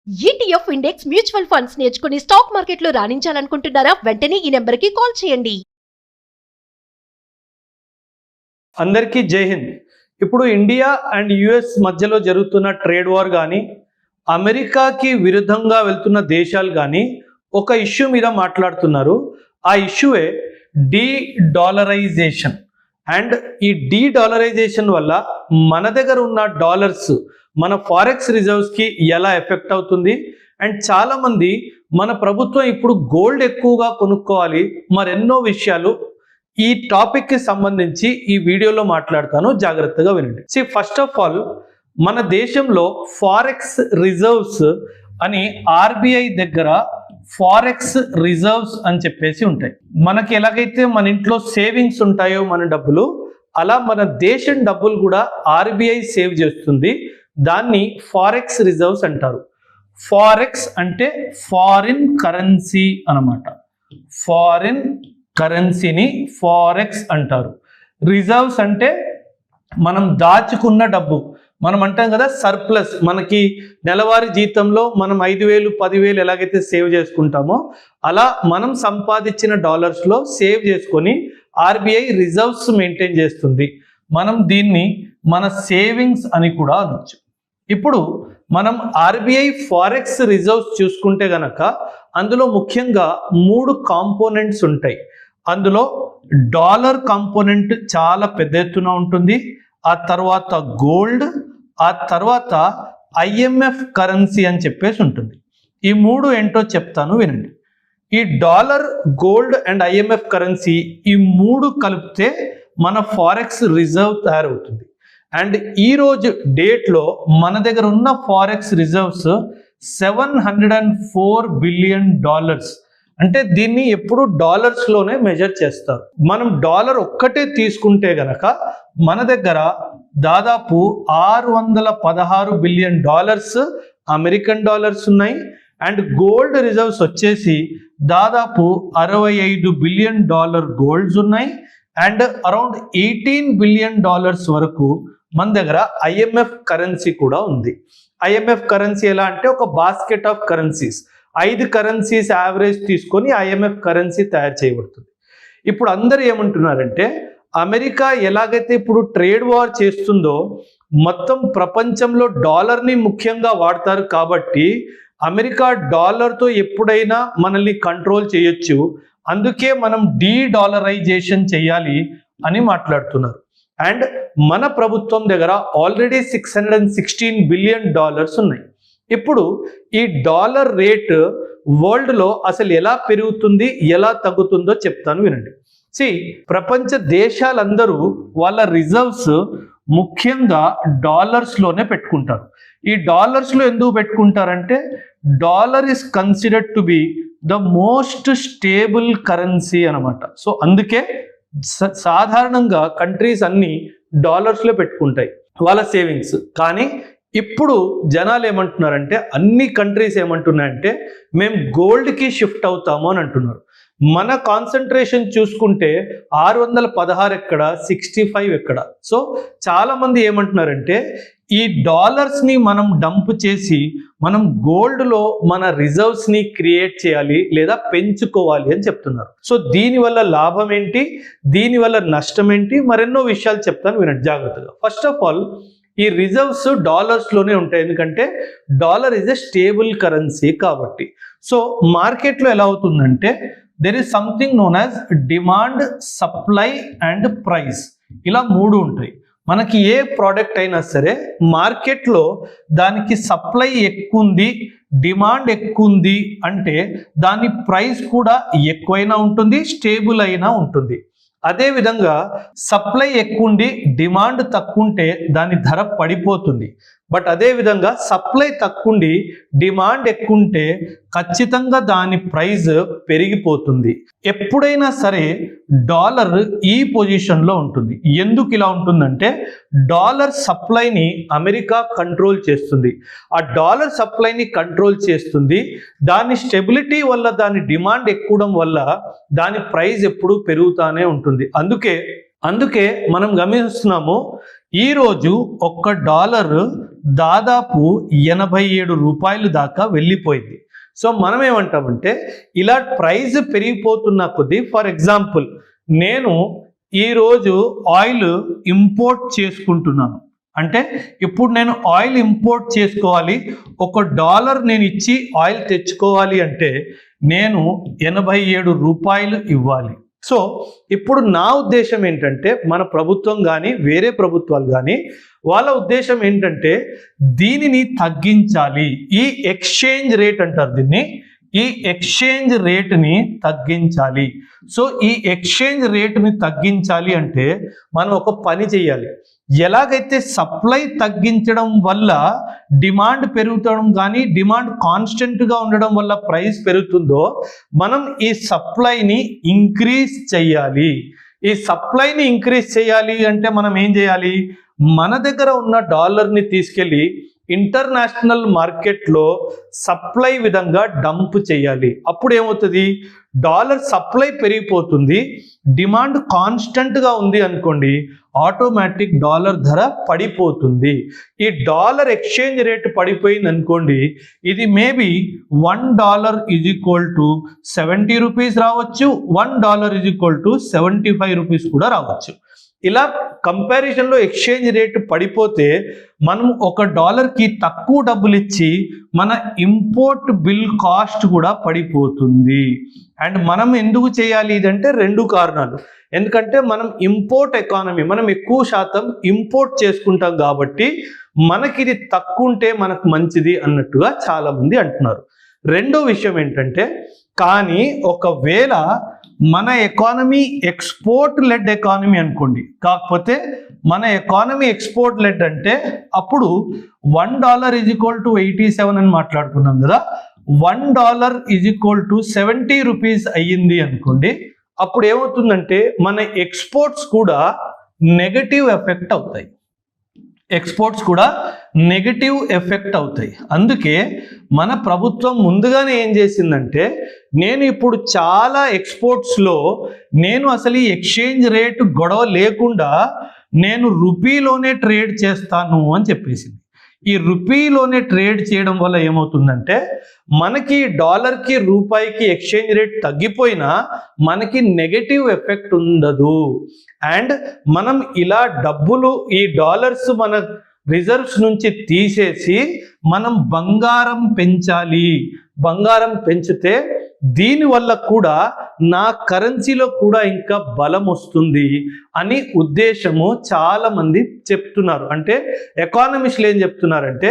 ETF index mutual funds నేర్చుకుని stock మార్కెట్లో రాణించాలనుకుంటున్నారా? వెంటనే ఈ నెంబర్కి కాల్ చేయండి. అందరికీ జై హింద్. ఇప్పుడు ఇండియా అండ్ యుఎస్ మధ్యలో జరుగుతున్న ట్రేడ్ వార్ కానీ, అమెరికాకి విరుద్ధంగా వెళ్తున్న దేశాలు కానీ ఒక ఇష్యూ మీద మాట్లాడుతున్నారు. ఆ ఇష్యూయే డీ డాలరైజేషన్. అండ్ ఈ డీ డాలరైజేషన్ వల్ల మన దగ్గర ఉన్న డాలర్స్ మన ఫారెక్స్ రిజర్వ్స్కి ఎలా ఎఫెక్ట్ అవుతుంది. అండ్ చాలామంది మన ప్రభుత్వం ఇప్పుడు గోల్డ్ ఎక్కువగా కొనుక్కోవాలి, మరెన్నో విషయాలు ఈ టాపిక్కి సంబంధించి ఈ వీడియోలో మాట్లాడతాను, జాగ్రత్తగా వినండి. ఫస్ట్ ఆఫ్ ఆల్, మన దేశంలో ఫారెక్స్ రిజర్వ్స్ అని ఆర్బీఐ దగ్గర ఫారెక్స్ రిజర్వ్స్ అని చెప్పేసి ఉంటాయి. మనకి ఎలాగైతే మన ఇంట్లో సేవింగ్స్ ఉంటాయో మన డబ్బులు, అలా మన దేశం డబ్బులు కూడా ఆర్బీఐ సేవ్ చేస్తుంది. దాన్ని ఫారెక్స్ రిజర్వ్స్ అంటారు. ఫారెక్స్ అంటే ఫారిన్ కరెన్సీ అన్నమాట. ఫారిన్ కరెన్సీని ఫారెక్స్ అంటారు. రిజర్వ్స్ అంటే మనం దాచుకున్న డబ్బు. మనం అంటాం కదా సర్ప్లస్. మనకి నెలవారీ జీతంలో మనం 5,000 10,000 ఎలాగైతే సేవ్ చేసుకుంటామో, అలా మనం సంపాదించిన డాలర్స్లో సేవ్ చేసుకొని ఆర్బీఐ రిజర్వ్స్ మెయింటైన్ చేస్తుంది. మనం దీన్ని మన సేవింగ్స్ అని కూడా అనొచ్చు. ఇప్పుడు మనం ఆర్బీఐ ఫారెక్స్ రిజర్వ్స్ చూసుకుంటే గనక అందులో ముఖ్యంగా 3 కాంపోనెంట్స్ ఉంటాయి. అందులో డాలర్ కాంపోనెంట్ చాలా పెద్ద ఎత్తున ఉంటుంది. ఆ తర్వాత గోల్డ్, ఆ తర్వాత ఐఎంఎఫ్ కరెన్సీ అని చెప్పేసి ఉంటుంది. ఈ 3 ఏంటో చెప్తాను, వినండి. ఈ dollar, gold and IMF currency, ఈ 3 కలిపితే మన ఫారెక్స్ రిజర్వ్ తయారవుతుంది. అండ్ ఈరోజు డేట్లో మన దగ్గర ఉన్న ఫారెక్స్ రిజర్వ్స్ $704 బిలియన్. అంటే దీన్ని ఎప్పుడు డాలర్స్లోనే మెజర్ చేస్తారు. మనం డాలర్ ఒక్కటే తీసుకుంటే గనక మన దగ్గర దాదాపు $616 బిలియన్ అమెరికన్ డాలర్స్ ఉన్నాయి. అండ్ గోల్డ్ రిజర్వ్స్ వచ్చేసి దాదాపు $65 బిలియన్ గోల్డ్స్ ఉన్నాయి. అండ్ అరౌండ్ $18 బిలియన్ వరకు మన దగ్గర ఐఎంఎఫ్ కరెన్సీ కూడా ఉంది. ఐఎంఎఫ్ కరెన్సీ ఎలా అంటే ఒక basket of currencies, 5 currencies average తీసుకొని ఐఎంఎఫ్ కరెన్సీ తయారు చేయబడుతుంది. ఇప్పుడు అందరూ ఏమంటున్నారంటే, అమెరికా ఎలాగైతే ఇప్పుడు ట్రేడ్ వార్ చేస్తుందో, మొత్తం ప్రపంచంలో డాలర్ని ముఖ్యంగా వాడతారు కాబట్టి అమెరికా డాలర్తో ఎప్పుడైనా మనల్ని కంట్రోల్ చేయొచ్చు, అందుకే మనం డీ డాలరైజేషన్ చేయాలి అని మాట్లాడుతున్నారు. అండ్ మన ప్రభుత్వం దగ్గర ఆల్రెడీ $616 బిలియన్ ఉన్నాయి. ఇప్పుడు ఈ డాలర్ రేట్ వరల్డ్లో అసలు ఎలా పెరుగుతుంది, ఎలా తగ్గుతుందో చెప్తాను, వినండి. ప్రపంచ దేశాలందరూ వాళ్ళ రిజర్వ్స్ ముఖ్యంగా డాలర్స్లోనే పెట్టుకుంటారు. ఈ డాలర్స్లో ఎందుకు పెట్టుకుంటారంటే, dollar is considered to be the most stable currency అనమాట. సో అందుకే సాధారణంగా కంట్రీస్ అన్ని డాలర్స్లో పెట్టుకుంటాయి వాళ్ళ సేవింగ్స్. కానీ ఇప్పుడు జనాలు ఏమంటున్నారంటే, అన్ని కంట్రీస్ ఏమంటున్నాయంటే మేము గోల్డ్కి షిఫ్ట్ అవుతాము అని అంటున్నారు. మన కాన్సన్ట్రేషన్ చూసుకుంటే 616 ఎక్కడ, 65 ఎక్కడ. సో చాలామంది ఏమంటున్నారంటే, ఈ డాలర్స్ని మనం డంప్ చేసి మనం గోల్డ్లో మన రిజర్వ్స్ని క్రియేట్ చేయాలి లేదా పెంచుకోవాలి అని చెప్తున్నారు. సో దీనివల్ల లాభం ఏంటి, దీనివల్ల నష్టం ఏంటి, మరెన్నో విషయాలు చెప్తాను, వినండి జాగ్రత్తగా. ఫస్ట్ ఆఫ్ ఆల్, ఈ రిజర్వ్స్ డాలర్స్లోనే ఉంటాయి, ఎందుకంటే dollar is a stable currency కాబట్టి. సో మార్కెట్లో ఎలా అవుతుందంటే, there is something known as demand, supply and price. ఇలా 3 ఉంటాయి. మనకి ఏ ప్రోడక్ట్ అయినా సరే మార్కెట్లో దానికి సప్లై ఎక్కువ ఉంది, డిమాండ్ ఎక్కువ ఉంది అంటే దాని ప్రైస్ కూడా ఎక్కువైనా ఉంటుంది, స్టేబుల్ అయినా ఉంటుంది. అదేవిధంగా సప్లై ఎక్కువ ఉండి డిమాండ్ తక్కువ ఉంటే దాని ధర పడిపోతుంది. బట్ అదేవిధంగా సప్లై తక్కువ ఉండి డిమాండ్ ఎక్కువ ఉంటే ఖచ్చితంగా దాని ప్రైస్ పెరిగిపోతుంది. ఎప్పుడైనా సరే డాలర్ ఈ పొజిషన్లో ఉంటుంది. ఎందుకు ఇలా ఉంటుందంటే, డాలర్ సప్లైని అమెరికా కంట్రోల్ చేస్తుంది. ఆ డాలర్ సప్లైని కంట్రోల్ చేస్తుంది. దాని స్టెబిలిటీ వల్ల, దాని డిమాండ్ ఎక్కువడం వల్ల దాని ప్రైస్ ఎప్పుడూ పెరుగుతూనే ఉంటుంది. అందుకే మనం గమనిస్తున్నాము, ఈరోజు ఒక్క డాలర్ దాదాపు 87 రూపాయలు దాకా వెళ్ళిపోయింది. సో మనం ఏమంటామంటే ఇలా ప్రైస్ పెరిగిపోతున్న కొద్దీ, ఫర్ ఎగ్జాంపుల్ నేను ఈరోజు ఆయిల్ ఇంపోర్ట్ చేసుకుంటున్నాను. అంటే ఇప్పుడు నేను ఆయిల్ ఇంపోర్ట్ చేసుకోవాలి, $1 నేను ఇచ్చి ఆయిల్ తెచ్చుకోవాలి అంటే నేను 87 రూపాయలు ఇవ్వాలి. సో ఇప్పుడు నా ఉద్దేశం ఏంటంటే, మన ప్రభుత్వం కానీ వేరే ప్రభుత్వాలు కానీ వాళ్ళ ఉద్దేశం ఏంటంటే దీనిని తగ్గించాలి. ఈ ఎక్స్చేంజ్ రేట్ అంటారు దీన్ని, ఈ ఎక్స్చేంజ్ రేట్ని తగ్గించాలి. సో ఈ ఎక్స్చేంజ్ రేట్ని తగ్గించాలి అంటే మనం ఒక పని చేయాలి. ఎలాగైతే సప్లై తగ్గించడం వల్ల డిమాండ్ పెరుగుతడం కానీ డిమాండ్ కాన్స్టెంట్గా ఉండడం వల్ల ప్రైస్ పెరుగుతుందో, మనం ఈ సప్లైని ఇంక్రీజ్ చేయాలి. ఈ సప్లైని ఇంక్రీజ్ చేయాలి అంటే మనం ఏం చేయాలి, మన దగ్గర ఉన్న డాలర్ని తీసుకెళ్ళి ఇంటర్నేషనల్ మార్కెట్లో సప్లై విధంగా డంప్ చేయాలి. అప్పుడు ఏమవుతుంది, డాలర్ సప్లై పెరిగిపోతుంది, డిమాండ్ కాన్స్టెంట్గా ఉంది అనుకోండి, ఆటోమేటిక్ డాలర్ ధర పడిపోతుంది. ఈ డాలర్ ఎక్స్చేంజ్ రేట్ పడిపోయింది అనుకోండి, ఇది మేబీ $1 = 70 రూపీస్ రావచ్చు, $1 = 75 రూపీస్ కూడా రావచ్చు. ఇలా కంపారిజన్లో ఎక్స్చేంజ్ రేట్ పడిపోతే మనం $1కి తక్కువ డబ్బులు ఇచ్చి మన ఇంపోర్ట్ బిల్ కాస్ట్ కూడా పడిపోతుంది. అండ్ మనం ఎందుకు చేయాలి ఇదంటే 2 కారణాలు. ఎందుకంటే మనం ఇంపోర్ట్ ఎకానమీ, మనం ఎక్కువ శాతం ఇంపోర్ట్ చేసుకుంటాం కాబట్టి మనకి ఇది తక్కువ ఉంటే మనకు మంచిది అన్నట్టుగా చాలా మంది అంటున్నారు. రెండో విషయం ఏంటంటే, కానీ ఒకవేళ మన ఎకానమీ ఎక్స్పోర్ట్ లెడ్ ఎకానమీ అనుకోండి, కాకపోతే మన ఎకానమీ ఎక్స్పోర్ట్ లెడ్ అంటే అప్పుడు $1 = 87 అని మాట్లాడుకున్నాం కదా, $1 = 70 రూపీస్ అయ్యింది అనుకోండి, అప్పుడు ఏమవుతుందంటే మన ఎక్స్పోర్ట్స్ కూడా నెగటివ్ ఎఫెక్ట్ అవుతాయి. ఎక్స్పోర్ట్స్ కూడా నెగటివ్ ఎఫెక్ట్ అవుతాయి. అందుకే మన ప్రభుత్వం ముందుగానే ఏం చేసిందంటే, నేను ఇప్పుడు చాలా ఎక్స్పోర్ట్స్లో నేను అసలు ఈ ఎక్స్చేంజ్ రేట్ గొడవ లేకుండా నేను రూపీలోనే ట్రేడ్ చేస్తాను అని చెప్పేసింది. ఈ రూపీలోనే ట్రేడ్ చేయడం వల్ల ఏమవుతుందంటే, మనకి డాలర్కి రూపాయికి ఎక్స్చేంజ్ రేట్ తగ్గిపోయినా మనకి నెగటివ్ ఎఫెక్ట్ ఉండదు. అండ్ మనం ఇలా డబ్బులు, ఈ డాలర్స్ మన రిజర్వ్స్ నుంచి తీసేసి మనం బంగారం పెంచాలి. బంగారం పెంచితే దీనివల్ల కూడా నా కరెన్సీలో కూడా ఇంకా బలం వస్తుంది అని ఉద్దేశము చాలా మంది చెప్తున్నారు. అంటే ఎకానమిస్టులు ఏం చెప్తున్నారంటే,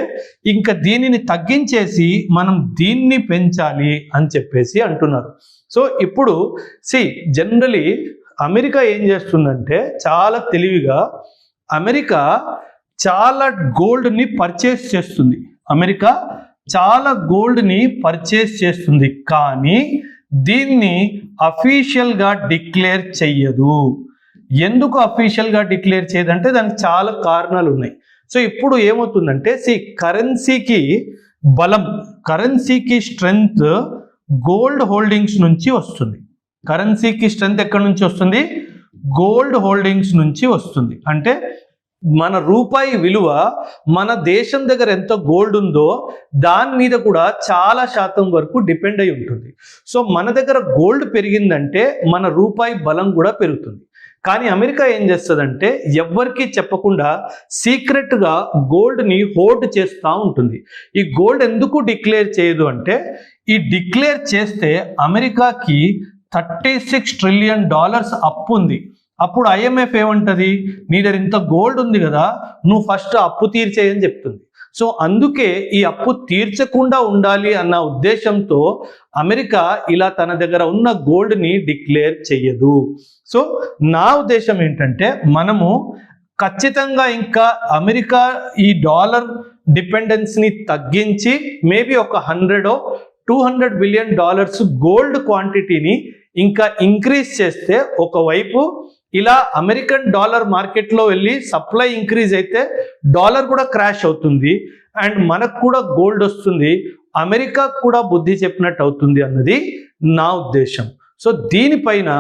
ఇంకా దీనిని తగ్గించేసి మనం దీన్ని పెంచాలి అని చెప్పేసి అంటున్నారు. సో ఇప్పుడు జనరలీ అమెరికా ఏం చేస్తుందంటే, చాలా తెలివిగా అమెరికా చాలా గోల్డ్ని పర్చేస్ చేస్తుంది. అమెరికా చాలా గోల్డ్ని పర్చేస్ చేస్తుంది, కానీ దీన్ని అఫీషియల్గా డిక్లేర్ చెయ్యదు. ఎందుకు అఫీషియల్గా డిక్లేర్ చేయదంటే దానికి చాలా కారణాలు ఉన్నాయి. సో ఇప్పుడు ఏమవుతుందంటే, కరెన్సీకి బలం, కరెన్సీకి స్ట్రెంగ్త్ గోల్డ్ హోల్డింగ్స్ నుంచి వస్తుంది. కరెన్సీకి స్ట్రెంగ్త్ ఎక్కడి నుంచి వస్తుంది, గోల్డ్ హోల్డింగ్స్ నుంచి వస్తుంది. అంటే మన రూపాయి విలువ మన దేశం దగ్గర ఎంత గోల్డ్ ఉందో దాని మీద కూడా చాలా శాతం వరకు డిపెండ్ అయి ఉంటుంది. సో మన దగ్గర గోల్డ్ పెరిగిందంటే మన రూపాయి బలం కూడా పెరుగుతుంది. కానీ అమెరికా ఏం చేస్తుందంటే, ఎవ్వరికీ చెప్పకుండా సీక్రెట్గా గోల్డ్ని హోల్డ్ చేస్తూ ఉంటుంది. ఈ గోల్డ్ ఎందుకు డిక్లేర్ చేయదు అంటే, ఈ డిక్లేర్ చేస్తే అమెరికాకి $36 ట్రిలియన్ అప్పు ఉంది. అప్పుడు IMF ఏమంటది, నీ దగ్గర ఇంత గోల్డ్ ఉంది కదా, నువ్వు ఫస్ట్ అప్పు తీర్చేయని చెప్తుంది. సో అందుకే ఈ అప్పు తీర్చకుండా ఉండాలి అన్న ఉద్దేశంతో అమెరికా ఇలా తన దగ్గర ఉన్న గోల్డ్ని డిక్లేర్ చెయ్యదు. సో నా ఉద్దేశం ఏంటంటే, మనము ఖచ్చితంగా ఇంకా అమెరికా ఈ డాలర్ డిపెండెన్స్ని తగ్గించి మేబీ ఒక $100-200 బిలియన్ గోల్డ్ క్వాంటిటీని ఇంకా ఇంక్రీజ్ చేస్తే, ఒకవైపు ఇలా అమెరికన్ డాలర్ మార్కెట్లో వెళ్ళి సప్లై ఇంక్రీజ్ అయితే డాలర్ కూడా క్రాష్ అవుతుంది అండ్ మనకు కూడా గోల్డ్ వస్తుంది, అమెరికా కూడా బుద్ధి చెప్పినట్టు అవుతుంది అన్నది నా ఉద్దేశం. సో దీనిపైన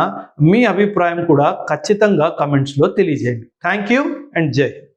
మీ అభిప్రాయం కూడా ఖచ్చితంగా కమెంట్స్లో తెలియజేయండి. థ్యాంక్ యూ అండ్ జై హింద్.